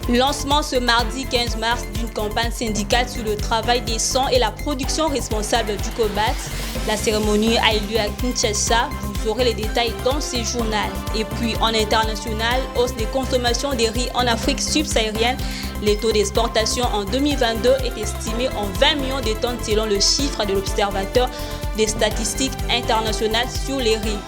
Lancement ce mardi 15 mars d'une campagne syndicale sur le travail décent et la production responsable du cobalt. La cérémonie a eu lieu à Kinshasa. Vous aurez les détails dans ce journal. Et puis en international, hausse des consommations des riz en Afrique subsaharienne. Les taux d'exportation en 2022 est estimé en 20 millions de tonnes selon le chiffre de l'Observatoire des statistiques internationales sur les riz.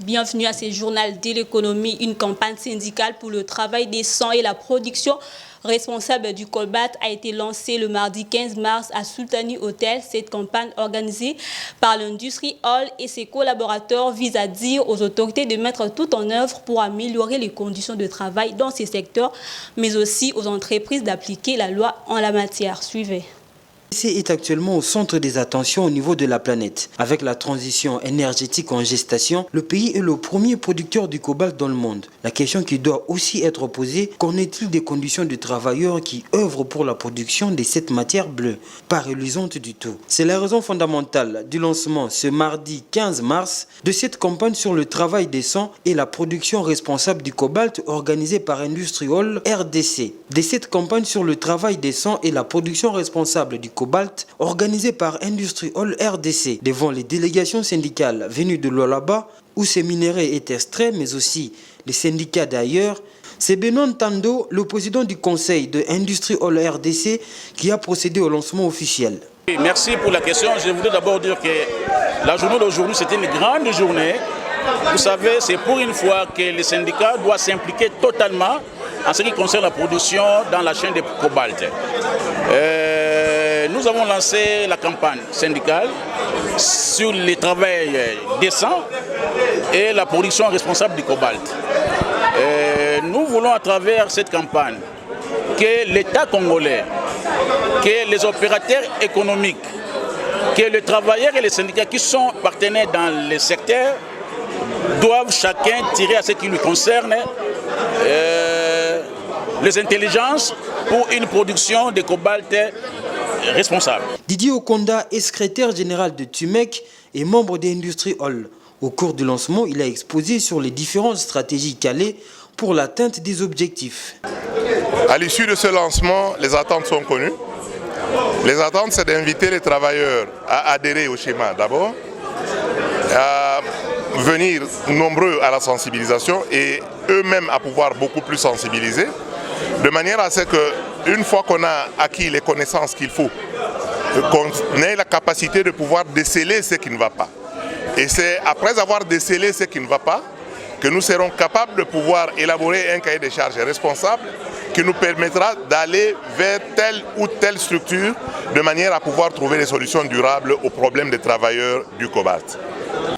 Bienvenue à ce journal de l'économie, une campagne syndicale pour le travail décent et la production responsable du cobalt a été lancée le mardi 15 mars à Sultani Hotel. Cette campagne organisée par l'Industrie Hall et ses collaborateurs vise à dire aux autorités de mettre tout en œuvre pour améliorer les conditions de travail dans ces secteurs, mais aussi aux entreprises d'appliquer la loi en la matière. Suivez. Est actuellement au centre des attentions au niveau de la planète. Avec la transition énergétique en gestation, le pays est le premier producteur du cobalt dans le monde. La question qui doit aussi être posée, qu'en est-il des conditions de travailleurs qui œuvrent pour la production de cette matière bleue, pas reluisante du tout? C'est la raison fondamentale du lancement ce mardi 15 mars de cette campagne sur le travail décent et la production responsable du cobalt organisée par Industrie Hall RDC. De cette campagne sur le travail décent et la production responsable du cobalt organisé par Industrie Hall RDC devant les délégations syndicales venues de Lualaba où ces minéraux étaient extraits, mais aussi les syndicats d'ailleurs. C'est Benoît Tando, le président du conseil de Industrie Hall RDC, qui a procédé au lancement officiel. Merci pour la question. Je voulais d'abord dire que la journée d'aujourd'hui, c'était une grande journée. Vous savez, c'est pour une fois que les syndicats doivent s'impliquer totalement en ce qui concerne la production dans la chaîne de cobalt. Nous avons lancé la campagne syndicale sur le travail décent et la production responsable du cobalt. Nous voulons à travers cette campagne que l'État congolais, que les opérateurs économiques, que les travailleurs et les syndicats qui sont partenaires dans le secteur doivent chacun tirer à ce qui lui concerne les intelligences pour une production de cobalt responsable. Didier Okonda est secrétaire général de TUMEC et membre d'Industrie Hall. Au cours du lancement, il a exposé sur les différentes stratégies calées pour l'atteinte des objectifs. À l'issue de ce lancement, les attentes sont connues. Les attentes, c'est d'inviter les travailleurs à adhérer au schéma d'abord, à venir nombreux à la sensibilisation et eux-mêmes à pouvoir beaucoup plus sensibiliser, de manière à ce qu'une fois qu'on a acquis les connaissances qu'il faut, qu'on ait la capacité de pouvoir déceler ce qui ne va pas. Et c'est après avoir décelé ce qui ne va pas que nous serons capables de pouvoir élaborer un cahier de charges responsable qui nous permettra d'aller vers telle ou telle structure de manière à pouvoir trouver des solutions durables aux problèmes des travailleurs du cobalt.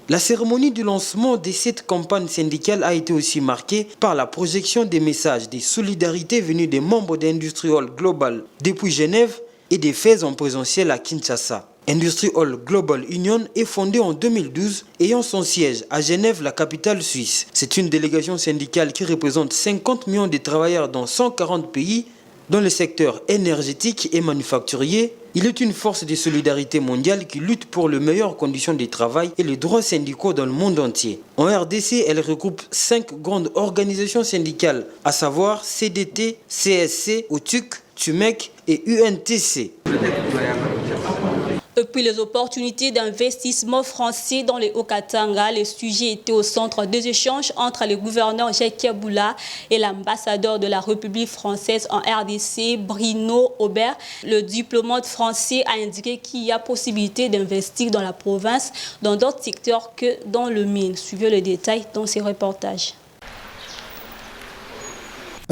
La cérémonie du lancement de cette campagne syndicale a été aussi marquée par la projection des messages de solidarité venus des membres d'Industrie Hall Global depuis Genève et des faits en présentiel à Kinshasa. Industrie Hall Global Union est fondée en 2012, ayant son siège à Genève, la capitale suisse. C'est une délégation syndicale qui représente 50 millions de travailleurs dans 140 pays, dans le secteur énergétique et manufacturier. Il est une force de solidarité mondiale qui lutte pour les meilleures conditions de travail et les droits syndicaux dans le monde entier. En RDC, elle regroupe 5 grandes organisations syndicales, à savoir CDT, CSC, OTUC, TUMEC et UNTC. Et puis les opportunités d'investissement français dans les Haut-Katanga, le sujet était au centre des échanges entre le gouverneur Jacques Kaboula et l'ambassadeur de la République française en RDC, Bruno Aubert. Le diplomate français a indiqué qu'il y a possibilité d'investir dans la province dans d'autres secteurs que dans le mine. Suivez le détail dans ces reportages.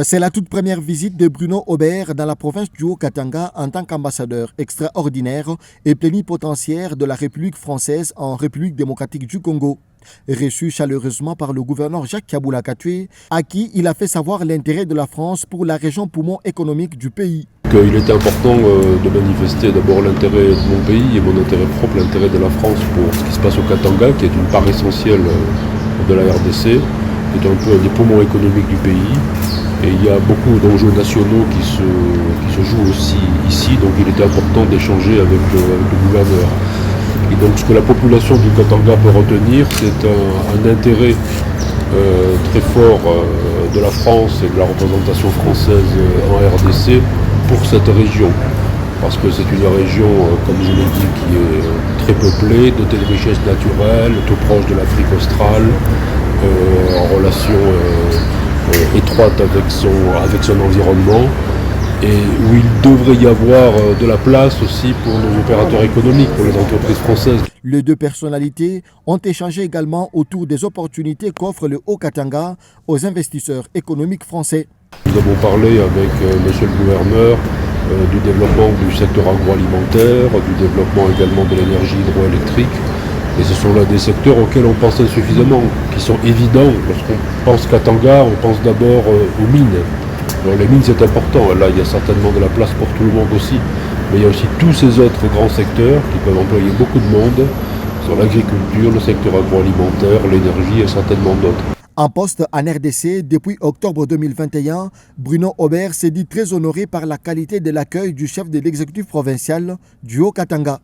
C'est la toute première visite de Bruno Aubert dans la province du Haut-Katanga en tant qu'ambassadeur extraordinaire et plénipotentiaire de la République française en République démocratique du Congo. Reçu chaleureusement par le gouverneur Jacques Kaboula Katoué, à qui il a fait savoir l'intérêt de la France pour la région poumon économique du pays. Il était important de manifester d'abord l'intérêt de mon pays et mon intérêt propre, l'intérêt de la France pour ce qui se passe au Katanga, qui est une part essentielle de la RDC, qui est un peu un des poumons économiques du pays. Et il y a beaucoup d'enjeux nationaux qui se jouent aussi ici, donc il était important d'échanger avec le gouverneur. Et donc ce que la population du Katanga peut retenir, c'est un intérêt très fort de la France et de la représentation française en RDC pour cette région. Parce que c'est une région, comme je l'ai dit, qui est très peuplée, dotée de richesses naturelles, tout proche de l'Afrique australe, en relation étroite avec son environnement, et où il devrait y avoir de la place aussi pour nos opérateurs économiques, pour les entreprises françaises. Les deux personnalités ont échangé également autour des opportunités qu'offre le Haut-Katanga aux investisseurs économiques français. Nous avons parlé avec monsieur le gouverneur du développement du secteur agroalimentaire, du développement également de l'énergie hydroélectrique. Et ce sont là des secteurs auxquels on pense insuffisamment, qui sont évidents. Lorsqu'on pense Katanga, on pense d'abord aux mines. Alors les mines c'est important, là il y a certainement de la place pour tout le monde aussi. Mais il y a aussi tous ces autres grands secteurs qui peuvent employer beaucoup de monde, sur l'agriculture, le secteur agroalimentaire, l'énergie et certainement d'autres. En poste en RDC depuis octobre 2021, Bruno Aubert s'est dit très honoré par la qualité de l'accueil du chef de l'exécutif provincial du Haut-Katanga.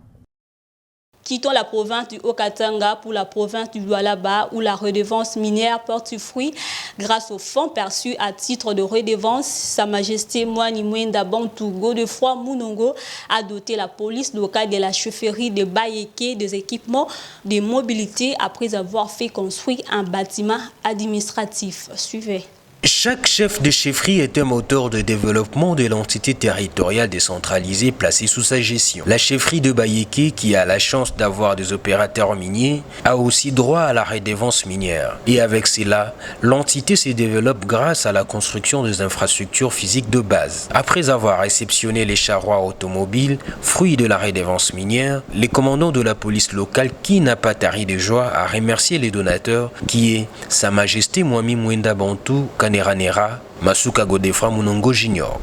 Quittons la province du Haut-Katanga pour la province du Lualaba où la redevance minière porte fruit grâce aux fonds perçus à titre de redevance. Sa Majesté Moani Mwenda Bantou Godefroy Mounongo a doté la police locale de la chefferie de Bayeke des équipements de mobilité après avoir fait construire un bâtiment administratif. Suivez. Chaque chef de chefferie est un moteur de développement de l'entité territoriale décentralisée placée sous sa gestion. La chefferie de Bayeke, qui a la chance d'avoir des opérateurs miniers, a aussi droit à la redevance minière. Et avec cela, l'entité se développe grâce à la construction des infrastructures physiques de base. Après avoir réceptionné les charrois automobiles, fruits de la redevance minière, les commandants de la police locale, qui n'a pas tari de joie à remercier les donateurs, qui est Sa Majesté Moami Mwenda Bantou Kaneranera Masuka Godefroy Mounongo Junior.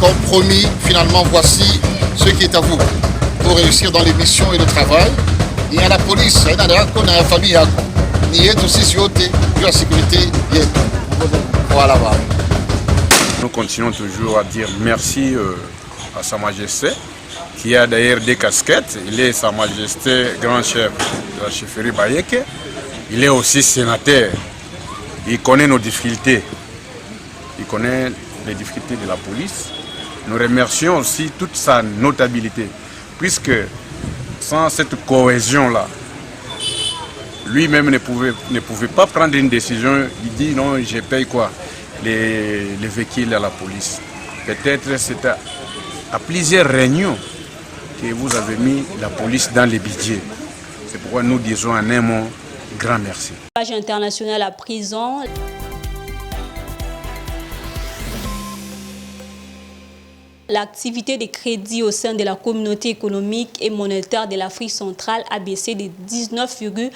Comme promis, finalement, voici ce qui est à vous pour réussir dans les missions et le travail. Il y a la police, il y a la famille, il y a aussi sur la sécurité. Voilà. Nous continuons toujours à dire merci à Sa Majesté, qui a d'ailleurs des casquettes. Il est Sa Majesté grand chef de la chefferie Bayeke. Il est aussi sénateur. Il connaît nos difficultés. Il connaît les difficultés de la police. Nous remercions aussi toute sa notabilité, puisque sans cette cohésion-là, lui-même ne pouvait pas prendre une décision. Il dit non, je paye quoi les véhicules à la police. Peut-être c'est à plusieurs réunions que vous avez mis la police dans les budgets. C'est pourquoi nous disons en un mot, grand merci. Page internationale à présent. L'activité des crédits au sein de la communauté économique et monétaire de l'Afrique centrale a baissé de 19,98%.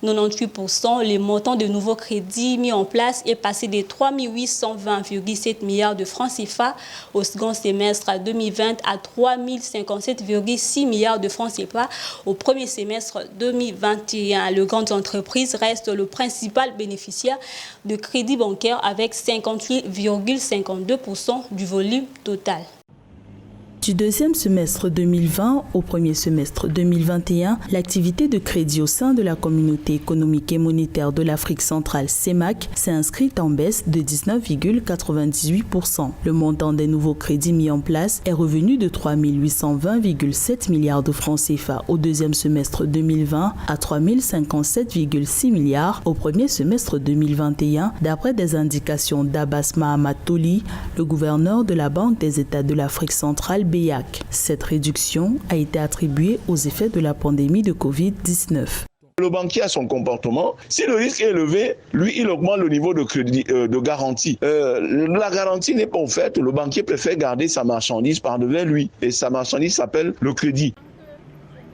Le montant de nouveaux crédits mis en place est passé de 3 820,7 milliards de francs CFA au second semestre 2020 à 3 057,6 milliards de francs CFA au premier semestre 2021. Les grandes entreprises restent le principal bénéficiaire de crédits bancaires avec 58,52% du volume total. Du deuxième semestre 2020 au premier semestre 2021, l'activité de crédit au sein de la communauté économique et monétaire de l'Afrique centrale CEMAC s'est inscrite en baisse de 19,98%. Le montant des nouveaux crédits mis en place est revenu de 3 820,7 milliards de francs CFA au deuxième semestre 2020 à 3 057,6 milliards au premier semestre 2021, d'après des indications d'Abbas Mahamat Toli, le gouverneur de la Banque des États de l'Afrique centrale BEAC. Cette réduction a été attribuée aux effets de la pandémie de Covid-19. Le banquier a son comportement. Si le risque est élevé, lui, il augmente le niveau de crédit, de garantie. La garantie n'est pas offerte. Le banquier préfère garder sa marchandise par devant lui. Et sa marchandise s'appelle le crédit.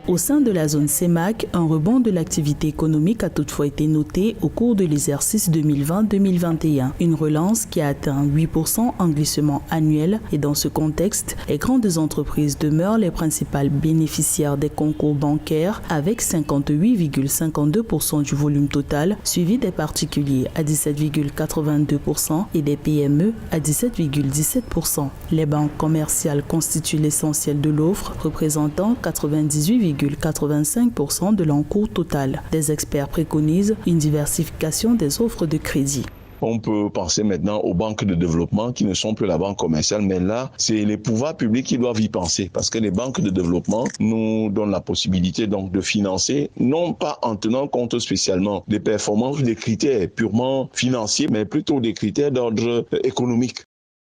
Au sein de la zone CEMAC, un rebond de l'activité économique a toutefois été noté au cours de l'exercice 2020-2021. Une relance qui a atteint 8% en glissement annuel. Et dans ce contexte, les grandes entreprises demeurent les principales bénéficiaires des concours bancaires avec 58,52% du volume total, suivi des particuliers à 17,82% et des PME à 17,17%. Les banques commerciales constituent l'essentiel de l'offre, représentant 98, 0,85% de l'encours total. Des experts préconisent une diversification des offres de crédit. On peut penser maintenant aux banques de développement qui ne sont plus la banque commerciale, mais là, c'est les pouvoirs publics qui doivent y penser parce que les banques de développement nous donnent la possibilité donc de financer, non pas en tenant compte spécialement des performances ou des critères purement financiers, mais plutôt des critères d'ordre économique.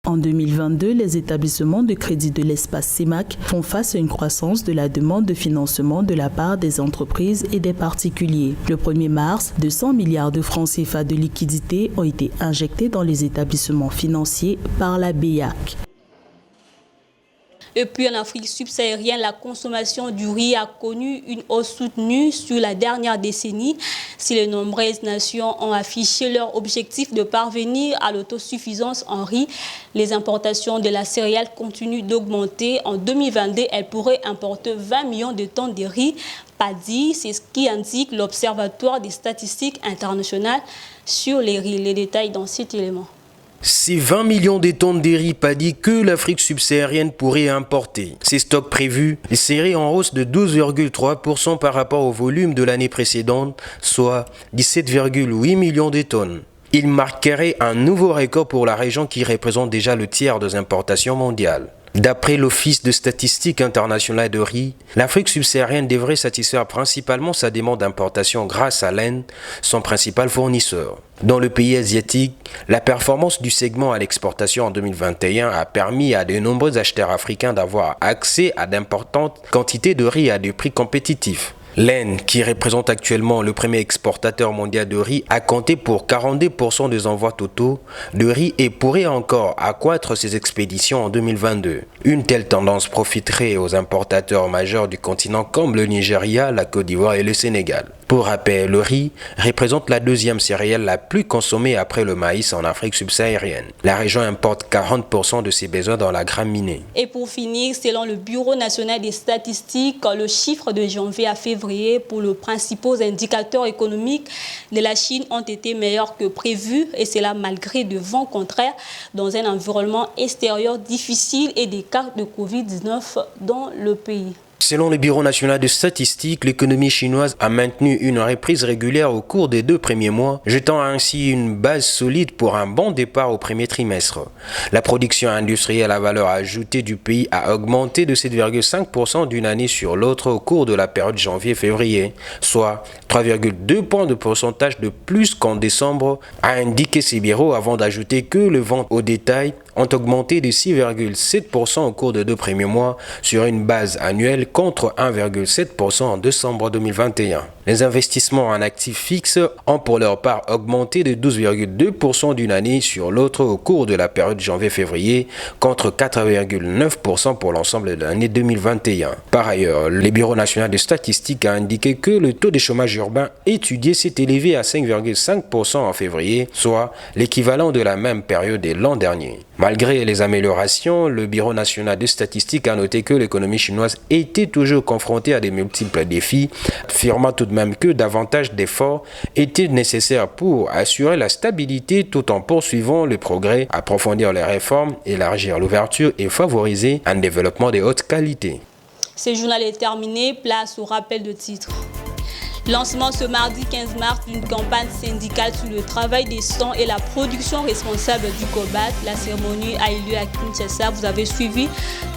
En 2022, les établissements de crédit de l'espace CEMAC font face à une croissance de la demande de financement de la part des entreprises et des particuliers. Le 1er mars, 200 milliards de francs CFA de liquidités ont été injectés dans les établissements financiers par la BEAC. Et puis en Afrique subsaharienne, la consommation du riz a connu une hausse soutenue sur la dernière décennie. Si les nombreuses nations ont affiché leur objectif de parvenir à l'autosuffisance en riz, les importations de la céréale continuent d'augmenter. En 2022, elles pourraient importer 20 millions de tonnes de riz paddy. C'est ce qui indique l'Observatoire des statistiques internationales sur les riz. Les détails dans cet élément. C'est 20 millions de tonnes de riz paddy que l'Afrique subsaharienne pourrait importer. Ces stocks prévus seraient en hausse de 12,3% par rapport au volume de l'année précédente, soit 17,8 millions de tonnes. Il marquerait un nouveau record pour la région qui représente déjà le tiers des importations mondiales. D'après l'Office de statistique internationale de riz, l'Afrique subsaharienne devrait satisfaire principalement sa demande d'importation grâce à l'Inde, son principal fournisseur. Dans le pays asiatique, la performance du segment à l'exportation en 2021 a permis à de nombreux acheteurs africains d'avoir accès à d'importantes quantités de riz à des prix compétitifs. L'Inde, qui représente actuellement le premier exportateur mondial de riz, a compté pour 42% des envois totaux de riz et pourrait encore accroître ses expéditions en 2022. Une telle tendance profiterait aux importateurs majeurs du continent comme le Nigeria, la Côte d'Ivoire et le Sénégal. Pour rappel, le riz représente la deuxième céréale la plus consommée après le maïs en Afrique subsaharienne. La région importe 40% de ses besoins dans la graminée. Et pour finir, selon le Bureau national des statistiques, le chiffre de janvier à février pour les principaux indicateurs économiques de la Chine ont été meilleurs que prévu, et cela malgré de vents contraires dans un environnement extérieur difficile et des cas de Covid-19 dans le pays. Selon le Bureau national de statistiques, l'économie chinoise a maintenu une reprise régulière au cours des 2 premiers mois, jetant ainsi une base solide pour un bon départ au premier trimestre. La production industrielle à valeur ajoutée du pays a augmenté de 7,5% d'une année sur l'autre au cours de la période janvier-février, soit 3,2 points de pourcentage de plus qu'en décembre, a indiqué ces bureaux avant d'ajouter que les ventes au détail ont augmenté de 6,7% au cours des 2 premiers mois sur une base annuelle contre 1,7% en décembre 2021. Les investissements en actifs fixes ont pour leur part augmenté de 12,2% d'une année sur l'autre au cours de la période janvier-février contre 4,9% pour l'ensemble de l'année 2021. Par ailleurs, le Bureau national de statistiques a indiqué que le taux de chômage urbain étudié s'est élevé à 5,5% en février, soit l'équivalent de la même période de l'an dernier. Malgré les améliorations, le Bureau national de statistiques a noté que l'économie chinoise était toujours confrontée à de multiples défis, affirmant tout de même que davantage d'efforts étaient nécessaires pour assurer la stabilité tout en poursuivant le progrès, approfondir les réformes, élargir l'ouverture et favoriser un développement de haute qualité. Ce journal est terminé, place au rappel de titres. Lancement ce mardi 15 mars d'une campagne syndicale sur le travail décent et la production responsable du cobalt. La cérémonie a eu lieu à Kinshasa. Vous avez suivi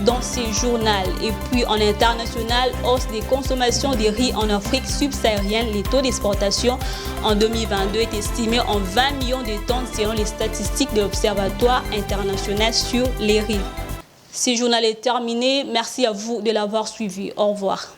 dans ce journal. Et puis en international, hausse des consommations de riz en Afrique subsaharienne. Les taux d'exportation en 2022 est estimé en 20 millions de tonnes selon les statistiques de l'Observatoire international sur les riz. Ce journal est terminé. Merci à vous de l'avoir suivi. Au revoir.